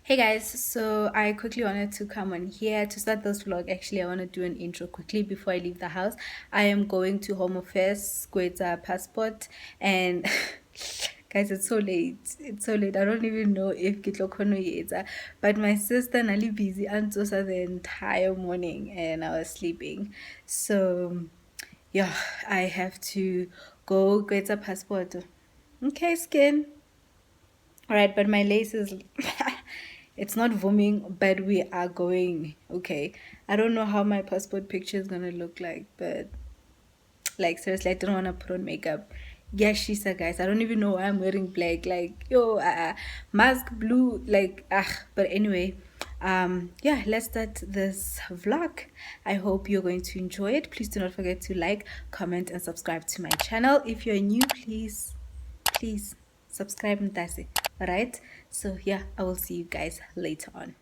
Hey guys, so I quickly wanted to come on here to start this vlog. Actually, I want to do an intro quickly before I leave the house. I am going to Home Affairs with a passport, and guys, it's so late. It's so late. I don't even know if Kitlo Kono yet. But my sister Nali busy and so the entire morning, and I was sleeping. So yeah, I have to go get a passport. Okay, skin. All right, but my lace is it's not booming, but we are going. Okay. I don't know how my passport picture is gonna look like, but like seriously, I don't wanna put on makeup. Yeah, she's a guys. I don't even know why I'm wearing black. Like, yo, mask blue, like but anyway. Yeah, let's start this vlog. I hope you're going to enjoy it. Please do not forget to like, comment, and subscribe to my channel. If you're new, please subscribe and that's it. All right, so yeah, I will see you guys later on.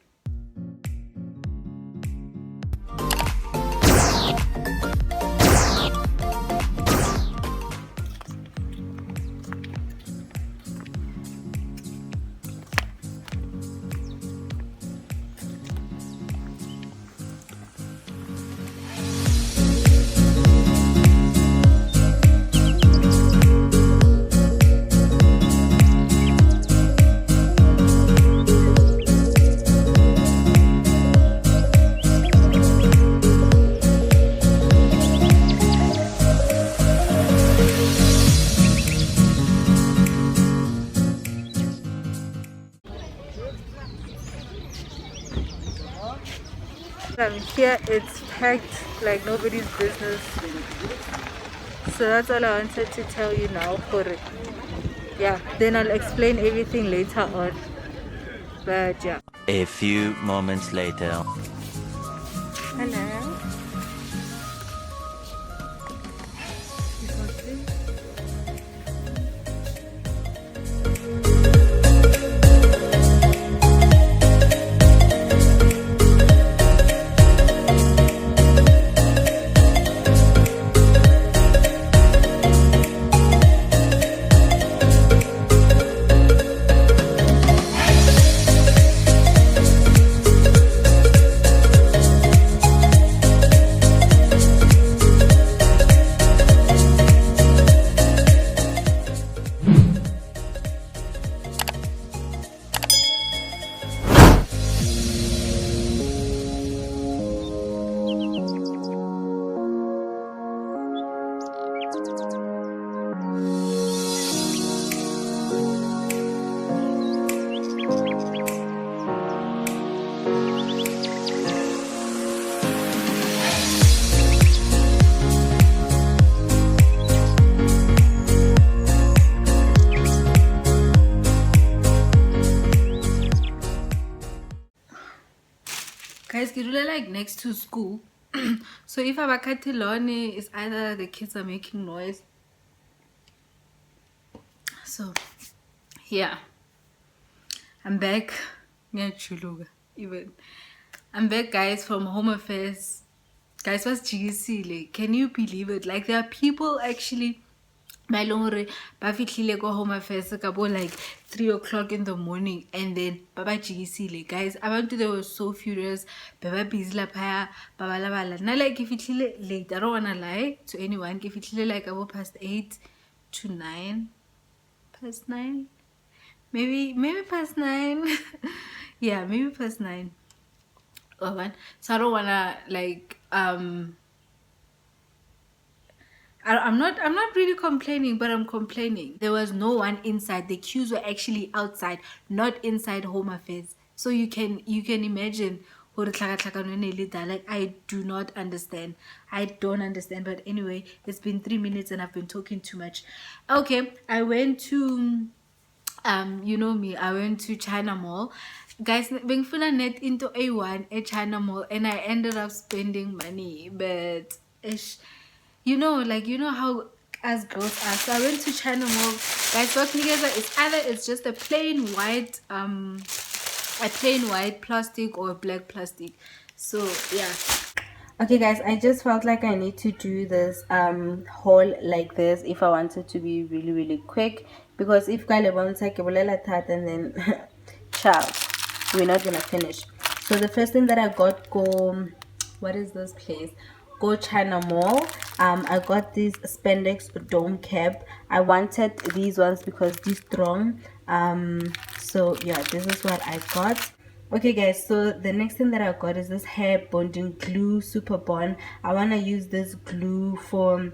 Here it's packed like nobody's business. So that's all I wanted to tell you now for it. Yeah, then I'll explain everything later on. But yeah. A few moments later. Hello. Guys, get like next to school. So if Abakatilone is either the kids are making noise. So yeah. I'm back. Yeah, chuluga. Even I'm back, guys, from Home Affairs. Guys, what's GC? Can you believe it? Like there are people actually my longre bafitlile go Home Affairs like 3 o'clock in the morning, and then baba jigisile. Guys, abantu they were so furious. Baba busy lapha babalabala. Now like if it's late, I don't wanna lie to anyone. If it's like about past 8 to 9, past 9, maybe past 9. Yeah, maybe past 9. Oh man, so I don't wanna like I'm not really complaining, but I'm complaining. There was no one inside. The queues were actually outside, not inside Home Affairs. So you can imagine like I do not understand. I don't understand. But anyway, it's been 3 minutes and I've been talking too much. Okay, I went to you know me, I went to China Mall. Guys, bengfuna net into A1 at China Mall, and I ended up spending money, but ish, you know how as girls are. So I went to China Mall. Guys, what together is either it's just a plain white plastic or a black plastic. So yeah. Okay guys, I just felt like I need to do this haul like this if I wanted to be really quick, because if and then ciao. we're not gonna finish. So the first thing that I got, what is this place? Go China Mall. I got this spandex dome cap. I wanted these ones because they're strong. So yeah, this is what I got. Okay guys, so the next thing that I got is this hair bonding glue super bond. I want to use this glue for,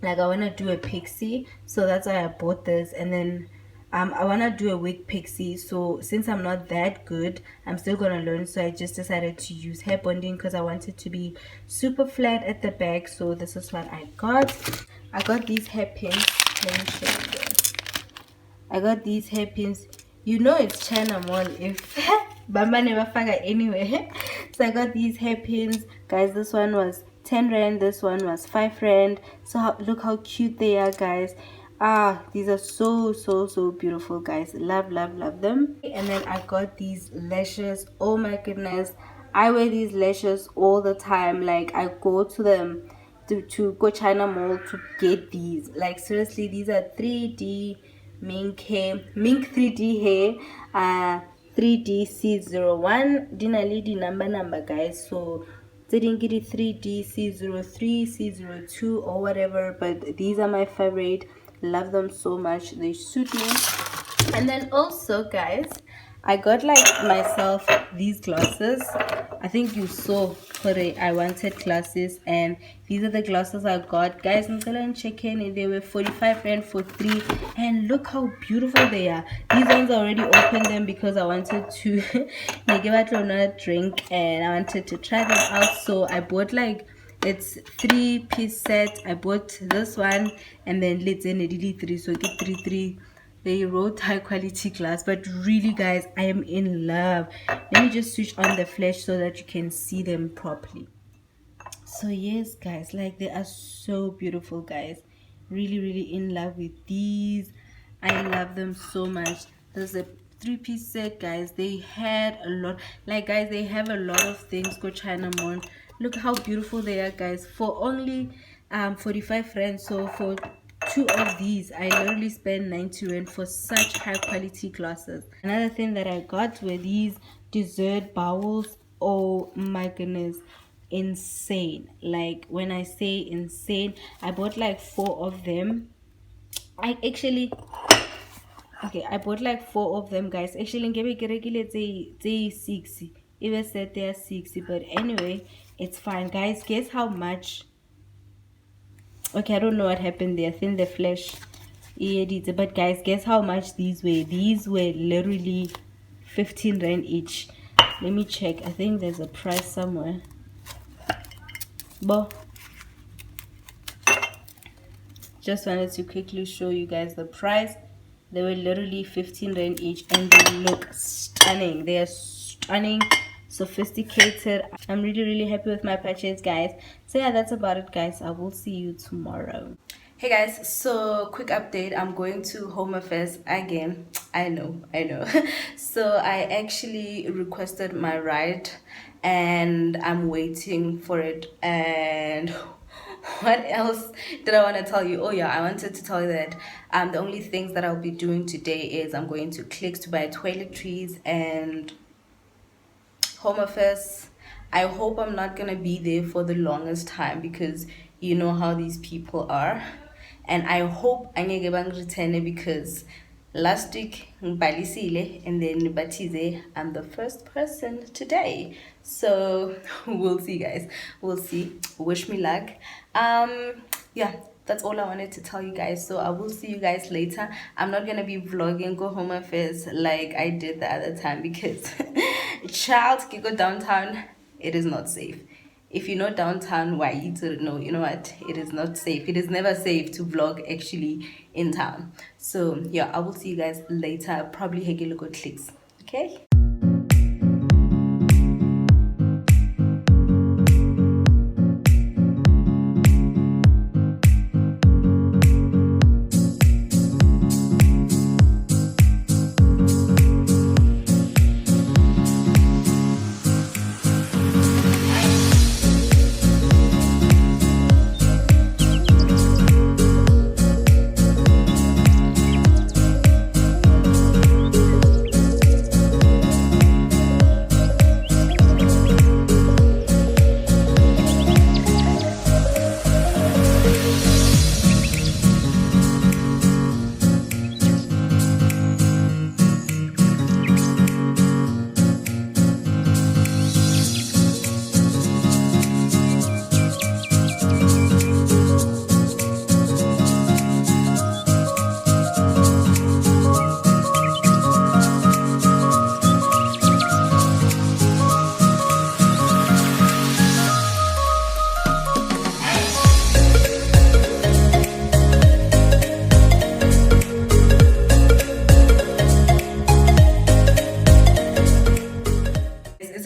like, I want to do a pixie, so that's why I bought this. And then I want to do a wig pixie, so since I'm not that good, I'm still gonna learn. So I just decided to use hair bonding because I want it to be super flat at the back. So this is what I got. I got these hairpins. Let me show you guys. I got these hairpins. You know it's China Mall if Bamba never faggot anywhere. So I got these hairpins. Guys, this one was 10 rand. This one was 5 rand. So look how cute they are, guys. These are so beautiful, guys. Love them. And then I got these lashes. Oh my goodness. I wear these lashes all the time. Like, I go to them to go China Mall to get these. Like, seriously, these are 3D mink hair, mink 3D hair, 3D C01 dinali di number guys. So they didn't get it 3D C03 C02 or whatever, but these are my favorite. Love them so much, they suit me. And then also guys, I got like myself these glasses. I think you saw I wanted glasses, and these are the glasses I got, guys. I'm gonna check in, and they were 45 rand for 3, and look how beautiful they are. These ones I already opened them because I wanted to give it a drink and I wanted to try them out. So I bought like, it's 3-piece set. I bought this one, and then let's say 3, so get 3. They wrote high quality glass, but really guys, I am in love. Let me just switch on the flash so that you can see them properly. So yes guys, like, they are so beautiful, guys. Really in love with these. I love them so much. There's a 3-piece set, guys. They had a lot, like, guys, they have a lot of things. Go China Mall. Look how beautiful they are, guys, for only 45 rand. So for 2 of these, I literally spent 90 rand for such high quality glasses. Another thing that I got were these dessert bowls. Oh my goodness, insane. Like, when I say insane, I bought like 4 of them. I bought like 4 of them, guys. Actually, say 6. Even said they are 60, but anyway, it's fine, guys. Guess how much? Okay, I don't know what happened there. I think the flash edited, but guys, guess how much these were? These were literally 15 rand each. Let me check. I think there's a price somewhere. But just wanted to quickly show you guys the price. They were literally 15 rand each, and they look stunning. They are stunning, sophisticated. I'm really happy with my purchase, guys. So yeah, that's about it, guys. I will see you tomorrow. Hey guys, so quick update. I'm going to Home Affairs again. I know. So I actually requested my ride, and I'm waiting for it. And what else did I want to tell you? Oh yeah, I wanted to tell you that the only things that I'll be doing today is I'm going to Clicks to buy toiletries and Home Affairs. I hope I'm not gonna be there for the longest time, because you know how these people are. And I hope angeke bangirithene, because last week ngibhalisile and then batize, I'm the first person today. So we'll see, guys. We'll see. Wish me luck. Yeah, that's all I wanted to tell you guys. So I will see you guys later. I'm not gonna be vlogging Go Home Affairs like I did the other time, because child can go downtown. It is not safe. If you know downtown, why you don't know, you know what, it is not safe. It is never safe to vlog actually in town. So yeah, I will see you guys later. Probably hege look at Clicks. Okay.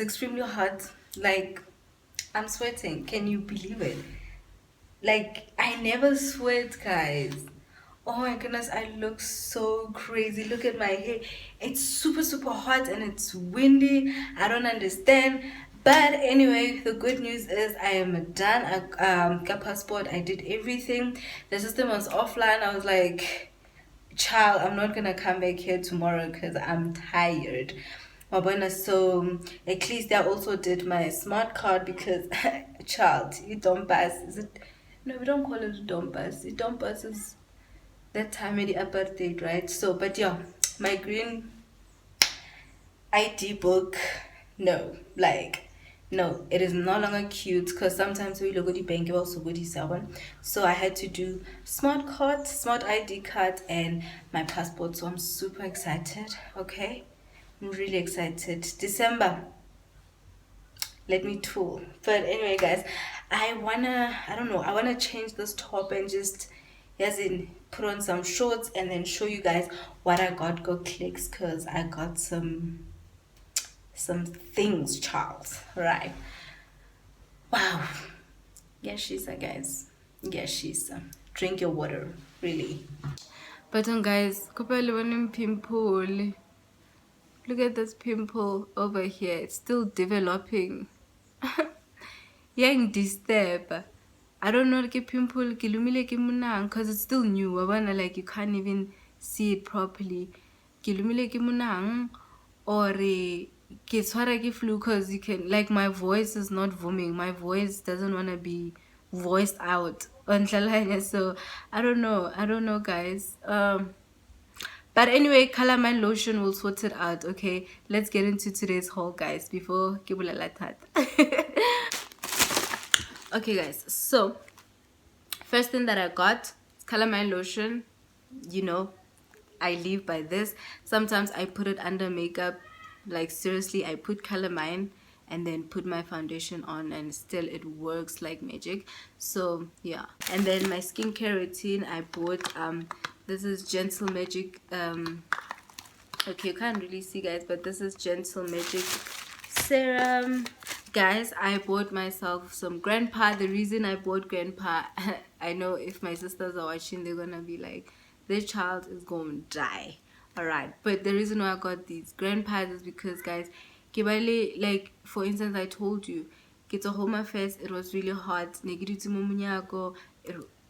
It's extremely hot. Like, I'm sweating. Can you believe it? Like, I never sweat, guys. Oh my goodness, I look so crazy. Look at my hair. It's super, super hot and it's windy. I don't understand. But anyway, the good news is I am done. I got passport. I did everything. The system was offline. I was like, child, I'm not gonna come back here tomorrow because I'm tired. Mabona, so at least I also did my smart card because child, you don't pass. Is it? No, we don't call it a don't pass. It don't pass is that time at the apartheid, right? So, but yeah, my green ID book, no, like, no, it is no longer cute because sometimes we look at the bank, you also go to 7. So I had to do smart card, smart ID card, and my passport. So I'm super excited. Okay, I'm really excited. December, let me tool. But anyway, guys, I don't know, I wanna change this top and just, as in, put on some shorts and then show you guys what I got. Go clicks, cause I got some things, Charles. Right? Wow. Yes, she's a guys. Yes, she's a. Drink your water, really. But guys, pimple. Look at this pimple over here. It's still developing. Yang disturb. I don't know like pimple ke lumile ke monang because it's still new. I wanna like you can't even see it properly. Ke lumile ke monang or ke tshwara ke flu because you can like my voice is not booming. My voice doesn't wanna be voiced out. So I don't know. I don't know guys. But anyway, calamine lotion will sort it out. Okay, let's get into today's haul, guys. Before Kibula Latat. Okay, guys. So first thing that I got is calamine lotion. You know, I live by this. Sometimes I put it under makeup. Like seriously, I put calamine and then put my foundation on and still it works like magic. So yeah. And then my skincare routine, I bought this is Gentle Magic. Okay, you can't really see guys, but this is Gentle Magic serum. Guys, I bought myself some grandpa. The reason I bought grandpa, I know if my sisters are watching, they're gonna be like, this child is gonna die. Alright, but the reason why I got these grandpas is because guys, Kibale, like for instance, I told you, get a home affairs, it was really hot.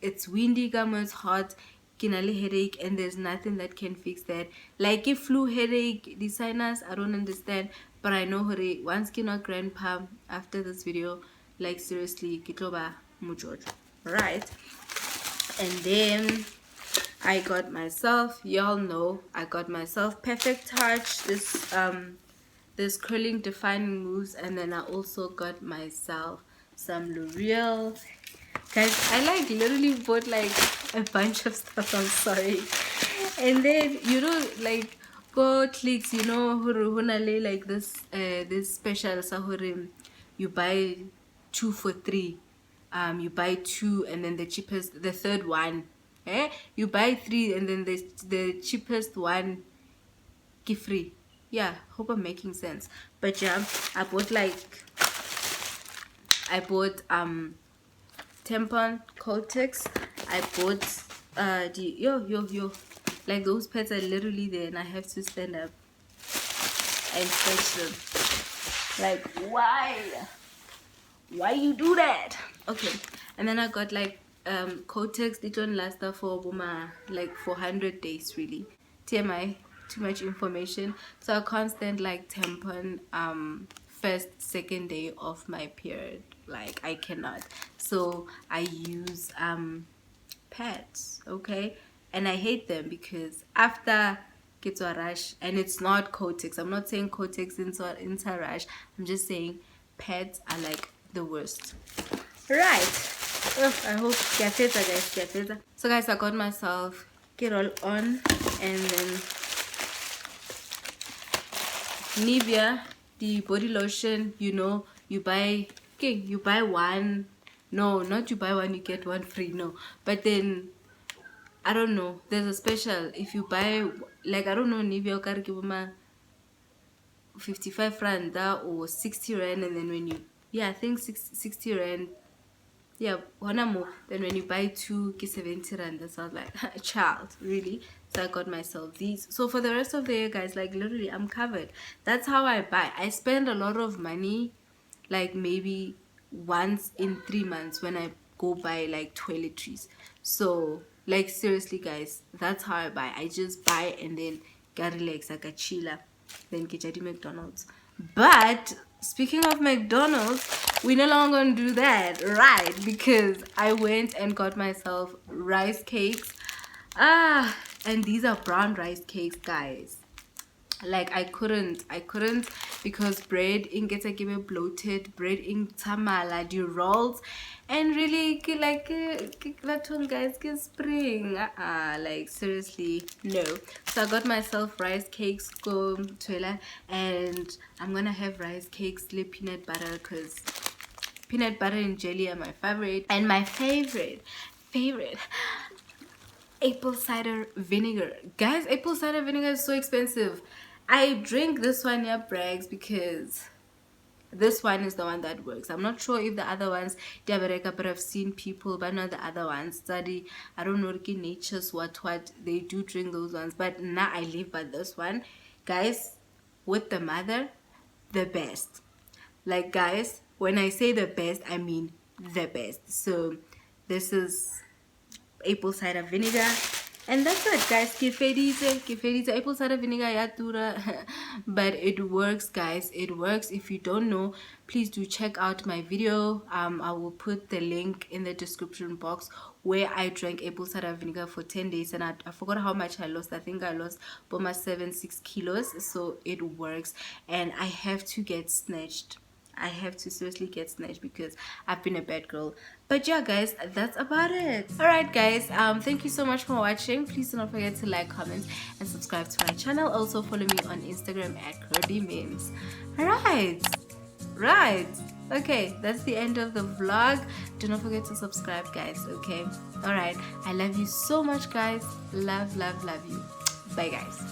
It's windy, it's hot, kinali headache, and there's nothing that can fix that. Like if flu headache, the sinus, I don't understand, but I know hore once kina grandpa after this video, like seriously, kitoba mujoj. Right. And then I got myself, y'all know, I got myself Perfect Touch, this curling defining moves, and then I also got myself some L'Oreal. Guys, I like literally bought like a bunch of stuff, I'm sorry. And then you know like go clicks, you know hunale like this special sahuri, you buy 2 for 3. You buy 2 and then the cheapest, the third one, you buy 3 and then the cheapest one get free. Yeah, hope I'm making sense. But yeah, I bought tampon Kotex. I bought the yo like those pads are literally there and I have to stand up and fetch them. Like why you do that? Okay. And then I got like Kotex. It don't last for like 400 days really. TMI, too much information. So I can't stand like tampon first second day of my period, like I cannot. So I use pads, okay, and I hate them because after gets a rash, and it's not Kotex. I'm not saying Kotex into rash. I'm just saying pads are like the worst. Right. Ugh, I hope get better, guys. Get better. So guys, I got myself get all on, and then Nivea, the body lotion. You know, you buy one. No, not you buy one you get one free. No, but then I don't know. There's a special if you buy like I don't know Nivea 55 rand or 60 rand, and then when you, yeah, I think 60 rand, yeah, one or more. Then when you buy two, get 70 rand. That sounds like a child, really. So I got myself these. So for the rest of the year, guys, like literally, I'm covered. That's how I buy. I spend a lot of money, like maybe once in 3 months when I go buy like toiletries. So like seriously, guys, that's how I buy. I just buy and then get relax like a chiller. Then get at McDonald's. But speaking of McDonald's, we no longer gonna do that, right? Because I went and got myself rice cakes. And these are brown rice cakes, guys. Like I couldn't because bread in gets like give bloated, bread in tamala do rolls, and really like that one, guys, get spring, like seriously no. So I got myself rice cakes, go toilet, and I'm gonna have rice cakes with peanut butter because peanut butter and jelly are my favorite, and my favorite apple cider vinegar. Guys, apple cider vinegar is so expensive. I drink this one here, Brags, because this one is the one that works. I'm not sure if the other ones diabetic, but I've seen people, but not the other ones. Study, I don't know, nature's what they do drink those ones, but now I live by this one, guys. With the mother, the best. Like, guys, when I say the best, I mean the best. So this is apple cider vinegar, and that's it, guys. Kefedite apple cider vinegar yatura. But it works, guys, it works. If you don't know, please do check out my video. I will put the link in the description box where I drank apple cider vinegar for 10 days, and I forgot how much I lost. I think I lost almost 6 kilos. So it works, and I have to get snatched. I have to seriously get snatched because I've been a bad girl. But yeah, guys, that's about it. Alright, guys, thank you so much for watching. Please do not forget to like, comment, and subscribe to my channel. Also follow me on Instagram at curdymemes. Right, okay, that's the end of the vlog. Do not forget to subscribe, guys. Okay, alright, I love you so much, guys. Love you. Bye, guys.